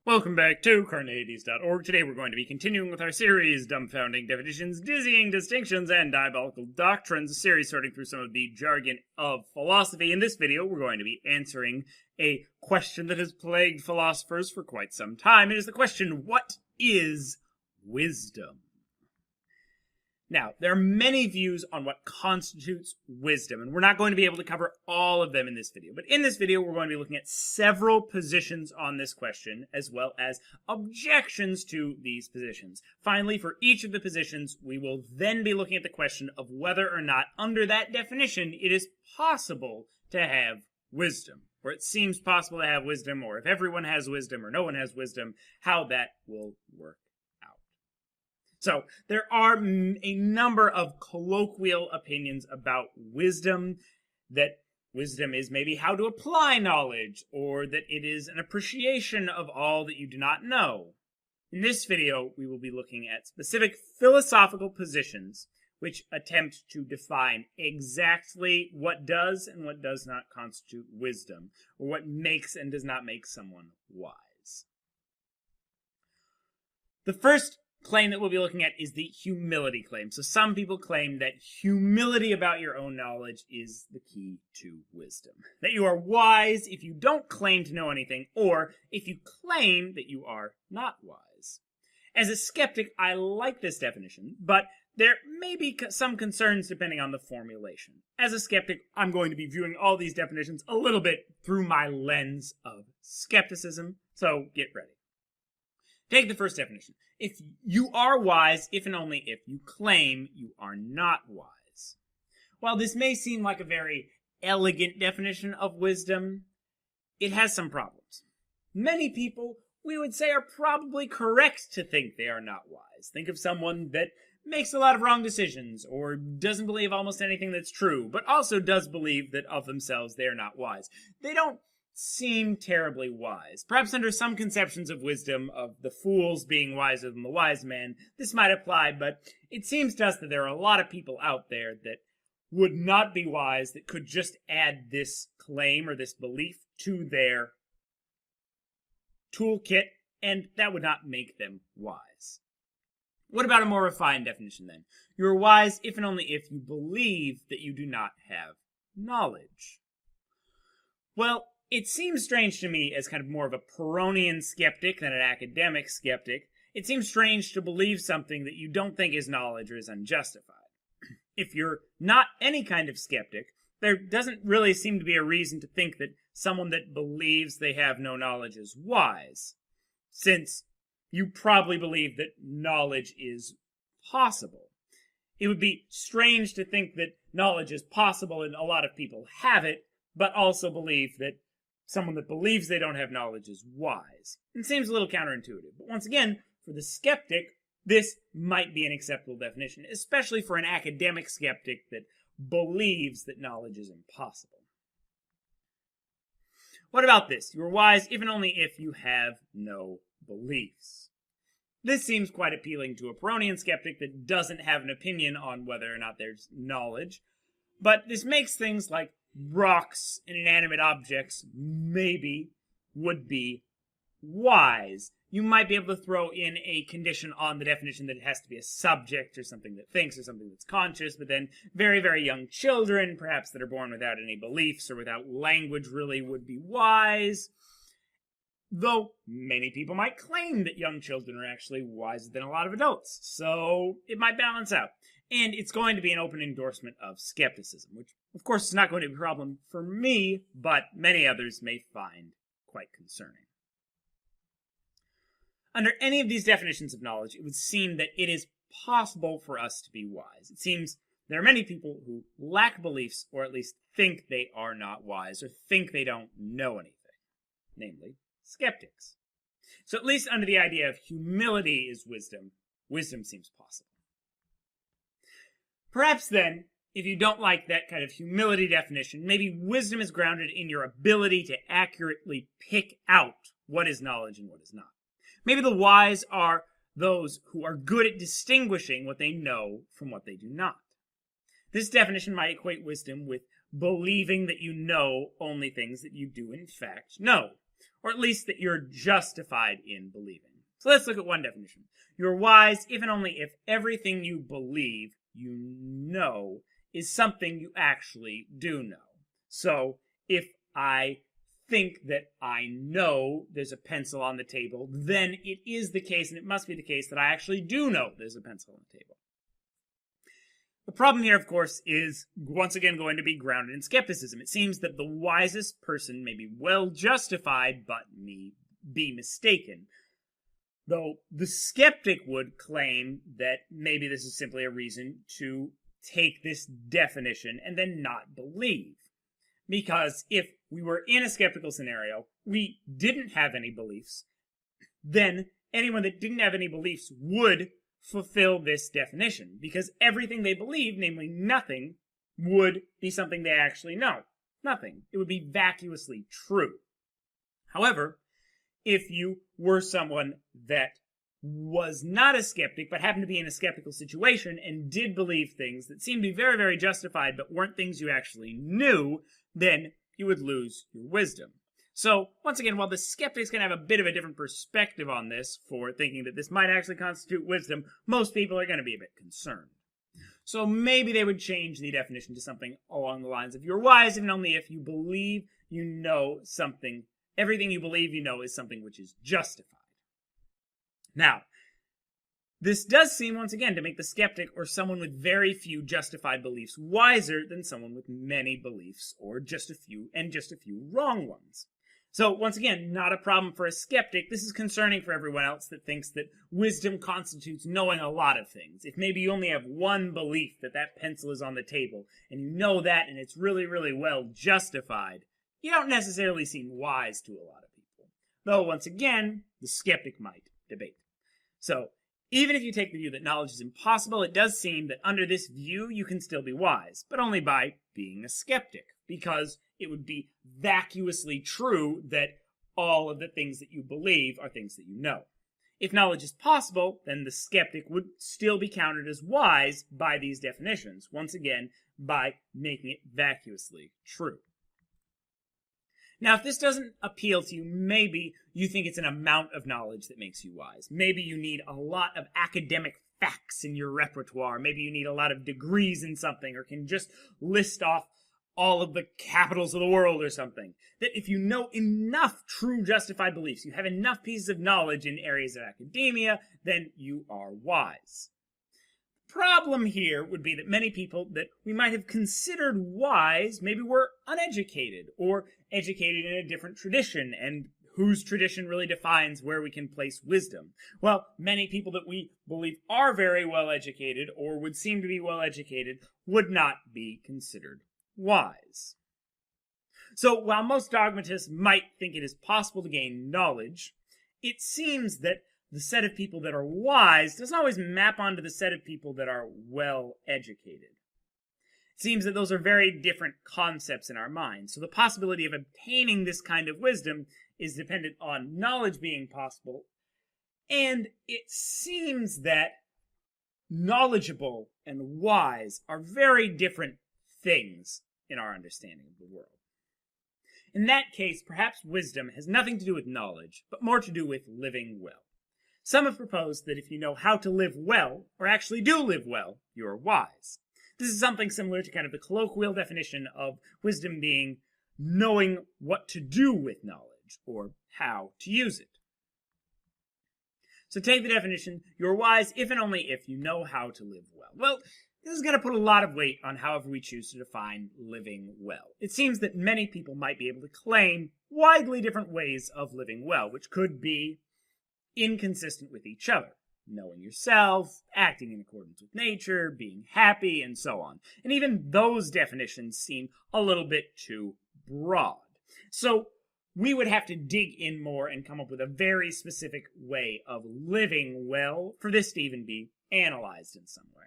Welcome back to Carneades.org. Today we're going to be continuing with our series, Dumbfounding Definitions, Dizzying Distinctions, and Diabolical Doctrines, a series sorting through some of the jargon of philosophy. In this video, we're going to be answering a question that has plagued philosophers for quite some time. It is the question, what is wisdom? Now, there are many views on what constitutes wisdom, and we're not going to be able to cover all of them in this video. But in this video, we're going to be looking at several positions on this question, as well as objections to these positions. Finally, for each of the positions, we will then be looking at the question of whether or not, under that definition, it is possible to have wisdom, or it seems possible to have wisdom, or if everyone has wisdom or no one has wisdom, how that will work. So, there are a number of colloquial opinions about wisdom, that wisdom is maybe how to apply knowledge, or that it is an appreciation of all that you do not know. In this video, we will be looking at specific philosophical positions which attempt to define exactly what does and what does not constitute wisdom, or what makes and does not make someone wise. The first claim that we'll be looking at is the humility claim. So some people claim that humility about your own knowledge is the key to wisdom. That you are wise if you don't claim to know anything, or if you claim that you are not wise. As a skeptic, I like this definition, but there may be some concerns depending on the formulation. As a skeptic, I'm going to be viewing all these definitions a little bit through my lens of skepticism, so get ready. Take the first definition. If you are wise, if and only if you claim you are not wise. While this may seem like a very elegant definition of wisdom, it has some problems. Many people, we would say, are probably correct to think they are not wise. Think of someone that makes a lot of wrong decisions, or doesn't believe almost anything that's true, but also does believe that of themselves they are not wise. They don't seem terribly wise. Perhaps under some conceptions of wisdom, of the fools being wiser than the wise man, this might apply, but it seems to us that there are a lot of people out there that would not be wise, that could just add this claim or this belief to their toolkit, and that would not make them wise. What about a more refined definition then? You are wise if and only if you believe that you do not have knowledge. Well, it seems strange to me, as kind of more of a Pyrrhonian skeptic than an academic skeptic, it seems strange to believe something that you don't think is knowledge or is unjustified. If you're not any kind of skeptic, there doesn't really seem to be a reason to think that someone that believes they have no knowledge is wise, since you probably believe that knowledge is possible. It would be strange to think that knowledge is possible and a lot of people have it, but also believe that someone that believes they don't have knowledge is wise. It seems a little counterintuitive. But once again, for the skeptic, this might be an acceptable definition, especially for an academic skeptic that believes that knowledge is impossible. What about this? You are wise if and only if you have no beliefs. This seems quite appealing to a Pyrrhonian skeptic that doesn't have an opinion on whether or not there's knowledge. But this makes things like rocks and inanimate objects maybe would be wise. You might be able to throw in a condition on the definition that it has to be a subject or something that thinks or something that's conscious, but then very, very young children, perhaps that are born without any beliefs or without language, really would be wise. Though many people might claim that young children are actually wiser than a lot of adults, so it might balance out. And it's going to be an open endorsement of skepticism, which, of course, is not going to be a problem for me, but many others may find quite concerning. Under any of these definitions of knowledge, it would seem that it is possible for us to be wise. It seems there are many people who lack beliefs, or at least think they are not wise, or think they don't know anything, namely skeptics. So at least under the idea of humility is wisdom, wisdom seems possible. Perhaps then, if you don't like that kind of humility definition, maybe wisdom is grounded in your ability to accurately pick out what is knowledge and what is not. Maybe the wise are those who are good at distinguishing what they know from what they do not. This definition might equate wisdom with believing that you know only things that you do in fact know. or at least that you're justified in believing. So let's look at one definition. You're wise if and only if everything you believe you know is something you actually do know. So if I think that I know there's a pencil on the table, then it is the case, and it must be the case, that I actually do know there's a pencil on the table. The problem here, of course, is once again going to be grounded in skepticism. It seems that the wisest person may be well justified, but may be mistaken. Though the skeptic would claim that maybe this is simply a reason to take this definition and then not believe. Because if we were in a skeptical scenario, we didn't have any beliefs, then anyone that didn't have any beliefs would fulfill this definition, because everything they believe, namely nothing, would be something they actually know. Nothing. It would be vacuously true. However, if you were someone that was not a skeptic, but happened to be in a skeptical situation and did believe things that seemed to be very, very justified, but weren't things you actually knew, then you would lose your wisdom. So, once again, while the skeptics can have a bit of a different perspective on this for thinking that this might actually constitute wisdom, most people are going to be a bit concerned. So maybe they would change the definition to something along the lines of, you're wise and only if you believe you know something. Everything you believe you know is something which is justified. Now, this does seem, once again, to make the skeptic or someone with very few justified beliefs wiser than someone with many beliefs or just a few wrong ones. So, once again, not a problem for a skeptic. This is concerning for everyone else that thinks that wisdom constitutes knowing a lot of things. If maybe you only have one belief that that pencil is on the table, and you know that and it's really, really well justified, you don't necessarily seem wise to a lot of people. Though, once again, the skeptic might debate. So, even if you take the view that knowledge is impossible, it does seem that under this view you can still be wise, but only by being a skeptic, because it would be vacuously true that all of the things that you believe are things that you know. If knowledge is possible, then the skeptic would still be counted as wise by these definitions, once again, by making it vacuously true. Now, if this doesn't appeal to you, maybe you think it's an amount of knowledge that makes you wise. Maybe you need a lot of academic facts in your repertoire. Maybe you need a lot of degrees in something, or can just list off all of the capitals of the world or something. That if you know enough true justified beliefs, you have enough pieces of knowledge in areas of academia, then you are wise. Problem here would be that many people that we might have considered wise maybe were uneducated or educated in a different tradition, and whose tradition really defines where we can place wisdom. Well, many people that we believe are very well educated or would seem to be well educated would not be considered wise. So while most dogmatists might think it is possible to gain knowledge, it seems that the set of people that are wise doesn't always map onto the set of people that are well educated. It seems that those are very different concepts in our minds. So the possibility of obtaining this kind of wisdom is dependent on knowledge being possible. And it seems that knowledgeable and wise are very different things in our understanding of the world. In that case, perhaps wisdom has nothing to do with knowledge, but more to do with living well. Some have proposed that if you know how to live well, or actually do live well, you're wise. This is something similar to kind of the colloquial definition of wisdom being knowing what to do with knowledge, or how to use it. So take the definition, you're wise if and only if you know how to live well. Well, this is going to put a lot of weight on however we choose to define living well. It seems that many people might be able to claim widely different ways of living well, which could be inconsistent with each other. Knowing yourself, acting in accordance with nature, being happy, and so on. And even those definitions seem a little bit too broad. So we would have to dig in more and come up with a very specific way of living well for this to even be analyzed in some way.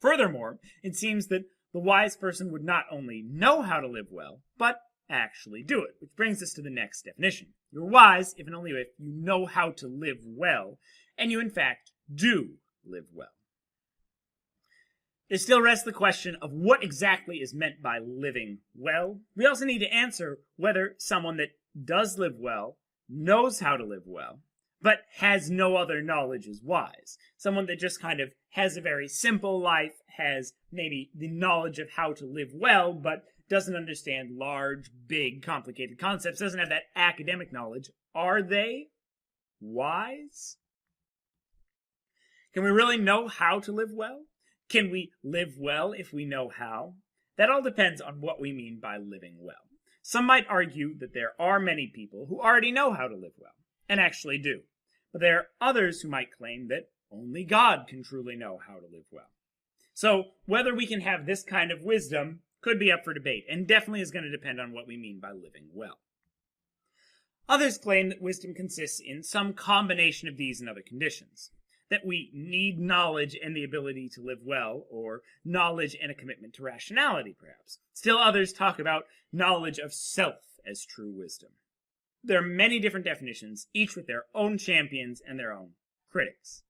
Furthermore, it seems that the wise person would not only know how to live well, but actually do it, which brings us to the next definition. You're wise if and only if you know how to live well, and you in fact do live well. There still rests the question of what exactly is meant by living well. We also need to answer whether someone that does live well, knows how to live well, but has no other knowledge is wise. Someone that just kind of has a very simple life, has maybe the knowledge of how to live well, but doesn't understand large, big, complicated concepts, doesn't have that academic knowledge. Are they wise? Can we really know how to live well? Can we live well if we know how? That all depends on what we mean by living well. Some might argue that there are many people who already know how to live well, and actually do. But there are others who might claim that only God can truly know how to live well. So whether we can have this kind of wisdom could be up for debate, and definitely is going to depend on what we mean by living well. Others claim that wisdom consists in some combination of these and other conditions. That we need knowledge and the ability to live well, or knowledge and a commitment to rationality, perhaps. Still others talk about knowledge of self as true wisdom. There are many different definitions, each with their own champions and their own critics.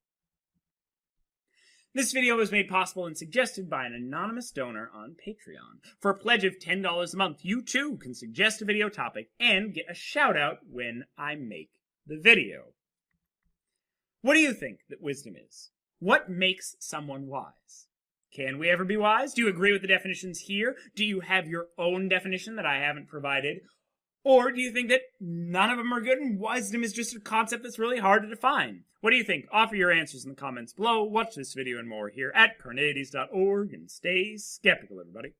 This video was made possible and suggested by an anonymous donor on Patreon. For a pledge of $10 a month, you too can suggest a video topic and get a shout out when I make the video. What do you think that wisdom is? What makes someone wise? Can we ever be wise? Do you agree with the definitions here? Do you have your own definition that I haven't provided? Or do you think that none of them are good and wisdom is just a concept that's really hard to define? What do you think? Offer your answers in the comments below. Watch this video and more here at Carneades.org and stay skeptical, everybody.